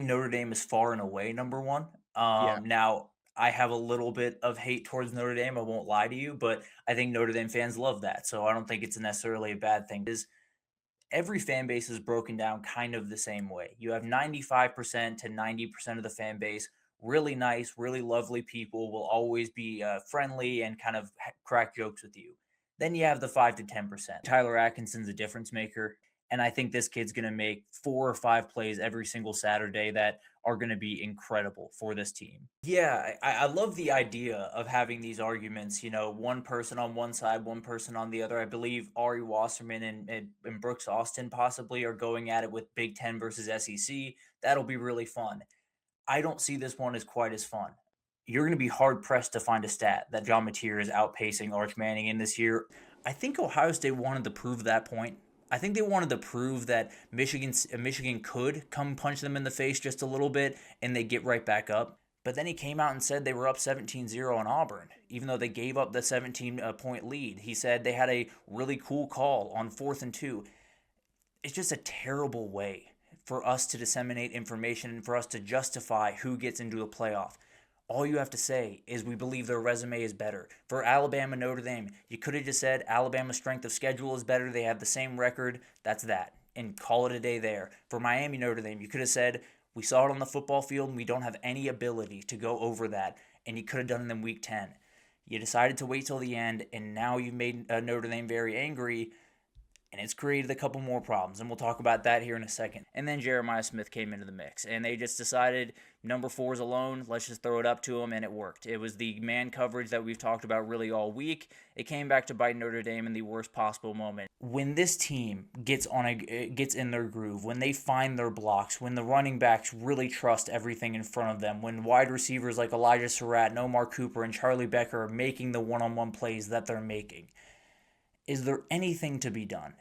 Notre Dame is far and away number one. Yeah. Now I have a little bit of hate towards Notre Dame. I won't lie to you, but I think Notre Dame fans love that, so I don't think it's necessarily a bad thing. Is every fan base is broken down kind of the same way. You have 95% to 90% of the fan base, really nice, really lovely people, will always be friendly and kind of crack jokes with you. Then you have the 5 to 10%. Tyler Atkinson's a difference maker. And I think this kid's going to make 4 or 5 plays every single Saturday that are going to be incredible for this team. Yeah, I love the idea of having these arguments, one person on one side, one person on the other. I believe Ari Wasserman and Brooks Austin possibly are going at it with Big Ten versus SEC. That'll be really fun. I don't see this one as quite as fun. You're going to be hard pressed to find a stat that John Mateer is outpacing Arch Manning in this year. I think Ohio State wanted to prove that point. I think they wanted to prove that Michigan could come punch them in the face just a little bit and they get right back up. But then he came out and said they were up 17-0 on Auburn, even though they gave up the 17 point lead. He said they had a really cool call on 4th and 2. It's just a terrible way for us to disseminate information and for us to justify who gets into a playoff. All you have to say is we believe their resume is better. For Alabama, Notre Dame, you could have just said Alabama's strength of schedule is better. They have the same record. That's that. And call it a day there. For Miami, Notre Dame, you could have said we saw it on the football field and we don't have any ability to go over that. And you could have done it in week 10. You decided to wait till the end, and now you've made Notre Dame very angry, and it's created a couple more problems, and we'll talk about that here in a second. And then Jeremiah Smith came into the mix, and they just decided number fours alone, let's just throw it up to him, and it worked. It was the man coverage that we've talked about really all week. It came back to bite Notre Dame in the worst possible moment. When this team gets in their groove, when they find their blocks, when the running backs really trust everything in front of them, when wide receivers like Elijah Surratt, Omar Cooper, and Charlie Becker are making the one-on-one plays that they're making, is there anything to be done?